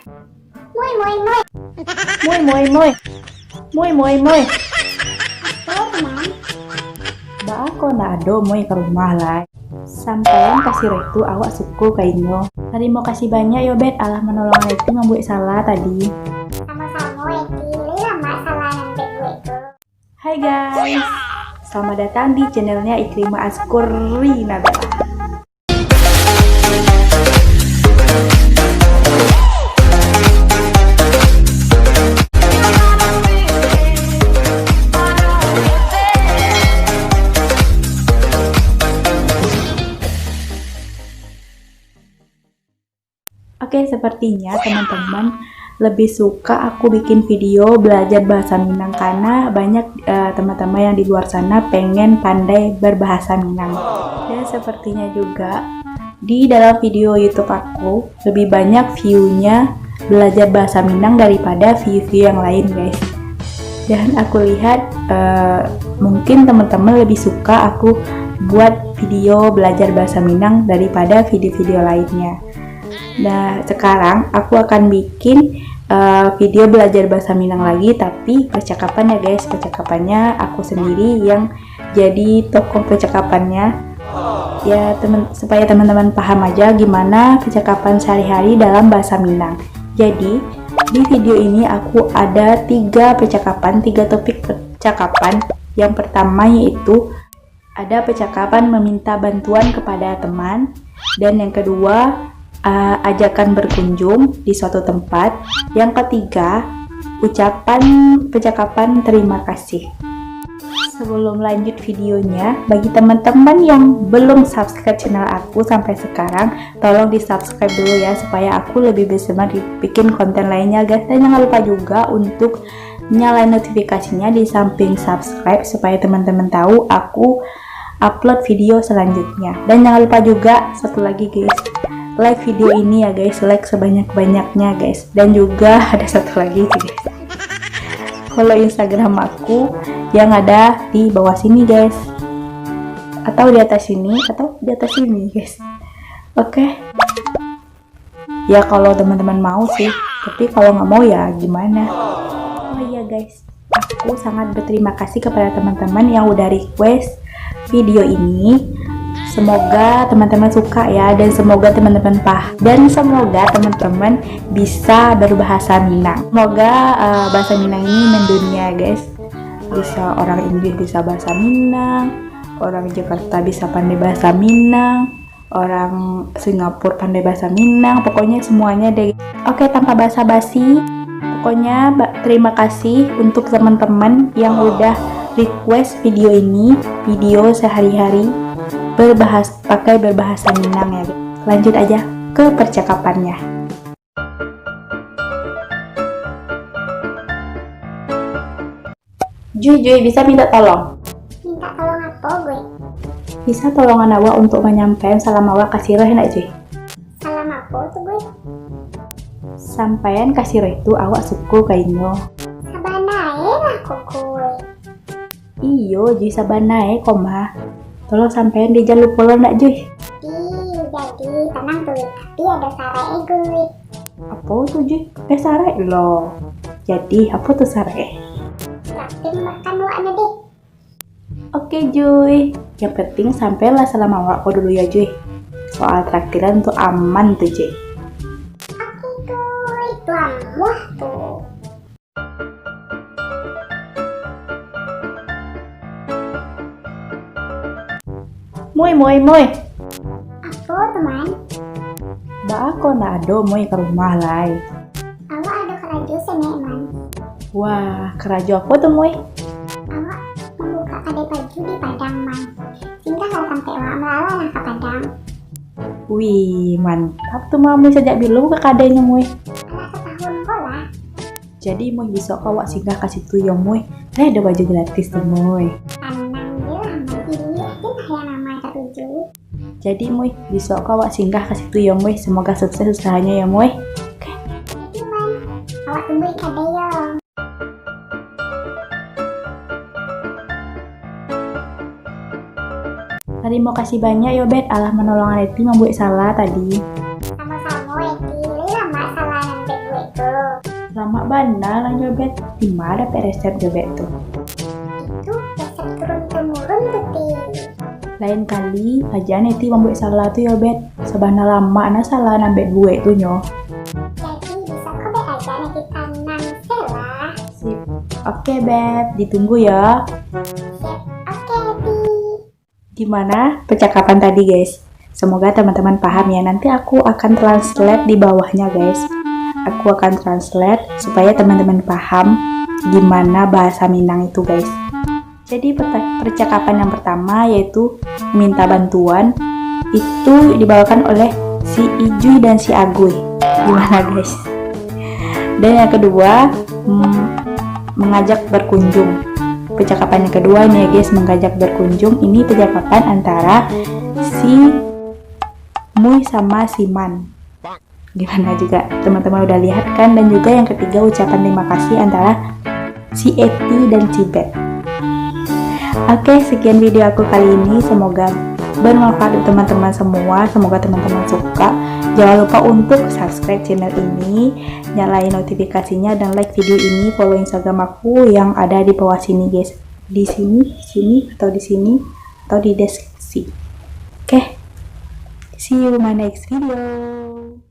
Muy, muy, muy. Muy, muy, muy. Muy, muy, muy. Apa, teman? Ba ako na ado moy ke rumah lah. Sampean kasih restu awak suku kainyo. Terima kasih banyak yo Bet, Allah menolong Leti membuat salah tadi. Sama-sama, Eki. Lama salah yang gue itu. Hai guys, selamat datang di channelnya Ikrimah Azkuri Nabila. Oke, sepertinya teman-teman lebih suka aku bikin video belajar bahasa Minang karena banyak teman-teman yang di luar sana pengen pandai berbahasa Minang. Dan sepertinya juga di dalam video YouTube aku lebih banyak view-nya belajar bahasa Minang daripada view-view yang lain, guys. Dan aku lihat mungkin teman-teman lebih suka aku buat video belajar bahasa Minang daripada video-video lainnya. Nah, sekarang aku akan bikin video belajar bahasa Minang lagi, tapi percakapan ya guys, percakapannya aku sendiri yang jadi tokoh percakapannya. Ya supaya teman-teman paham aja gimana percakapan sehari-hari dalam bahasa Minang. Jadi di video ini aku ada 3 topik percakapan. Yang pertama yaitu ada percakapan meminta bantuan kepada teman, dan yang kedua ajakan berkunjung di suatu tempat. Yang ketiga, percakapan terima kasih. Sebelum lanjut videonya, bagi teman-teman yang belum subscribe channel aku sampai sekarang, tolong di subscribe dulu ya, supaya aku lebih bersemangat bikin konten lainnya guys. Dan jangan lupa juga untuk nyalain notifikasinya di samping subscribe, supaya teman-teman tahu aku upload video selanjutnya. Dan jangan lupa juga satu lagi guys, like video ini ya guys, like sebanyak-banyaknya guys. Dan juga ada satu lagi guys, follow Instagram aku yang ada di bawah sini guys, atau di atas sini, atau di atas sini guys. Oke. Ya kalau teman-teman mau sih, tapi kalau nggak mau ya gimana. Oh iya guys, aku sangat berterima kasih kepada teman-teman yang udah request video ini. Semoga teman-teman suka ya, dan semoga teman-teman bisa berbahasa Minang. Semoga bahasa Minang ini mendunia guys. Bisa orang Inggris bisa bahasa Minang, orang Jakarta bisa pandai bahasa Minang, orang Singapura pandai bahasa Minang, pokoknya semuanya deh. Oke, tanpa basa-basi, pokoknya terima kasih untuk teman-teman yang udah request video ini, video sehari-hari pakai berbahasa Minang ya. Lanjut aja ke percakapannya. Juy, bisa minta tolong? Minta tolong apa gue? Bisa tolongan awak untuk menyampaikan salam awak kasih roh enak Juy? Salam apa tuh gue? Sampaian kasih roh itu awak suku kainyo. Sabanae lah kok gue. Iyo Juy, sabanae koma. Tolong sampaian di jalur polo ndak Juy? Jadi tenang tuh, tapi ada sarai gue. Apa tuh Juy? Sarai loh. Jadi apa tuh sarai? Traktir makan waknya deh. Oke Juy, yang penting sampailah salam awak kau dulu ya Juy. Soal traktiran tuh aman tuh Juy. Oke gue, itu amuah tuh. Muy. Apa teman? Ba ako na ado moy ke rumah lai. Awak ada kerajo seneman. Wah, kerajo apa tuh moy? Awak membuka kedai baju di Padang man. Sehingga kalau sampai awak melawan lah ke Padang. Wih, mantap tuh mami, sejak dulu ke kadenya moy. Alah setahun kok lah. Jadi moy bisa awak singgah ke situ ya moy. Ada baju gratis tuh moy. Tenang dia lah nanti lihat yang nama teruju. Jadi moy bisa awak singgah ke situ ya moy. Semoga sukses usahanya ya moy. Jadi man, awak tunggu kedai yo. Terima kasih banyak ya Bet, Allah menolong Leti membuat salah tadi. Sama-sama Eki, lama salah yang gue Lama banget lah nyobet. Di mana dapat resep nyobet tuh? Itu resep turun-temurun tuh, Ti. Lain kali aja neti membuat salah tuh nyobet. Sabana lama na salah nambah duit tuh nyo. Jadi bisa kok bet aja nanti kanan Sela. Sip. Oke bet, ditunggu ya. Sip, oke Ti. Gimana percakapan tadi guys? Semoga teman-teman paham ya. Nanti aku akan translate di bawahnya guys. Aku akan translate supaya teman-teman paham gimana bahasa Minang itu guys. Jadi percakapan yang pertama yaitu minta bantuan itu dibawakan oleh si Ijuy dan si Aguy. Gimana guys? Dan yang kedua mengajak berkunjung. Percakapan yang kedua ini ya guys, mengajak berkunjung. Ini percakapan antara si Muy sama si Man. Gimana juga teman-teman udah lihat kan? Dan juga yang ketiga ucapan terima kasih antara si Eti dan si Bet. Oke, sekian video aku kali ini. Semoga bermanfaat untuk teman-teman semua. Semoga teman-teman suka. Jangan lupa untuk subscribe channel ini, nyalain notifikasinya, dan like video ini. Follow Instagram aku yang ada di bawah sini guys. Di sini, atau di sini, atau di deskripsi. Oke, see you in my next video.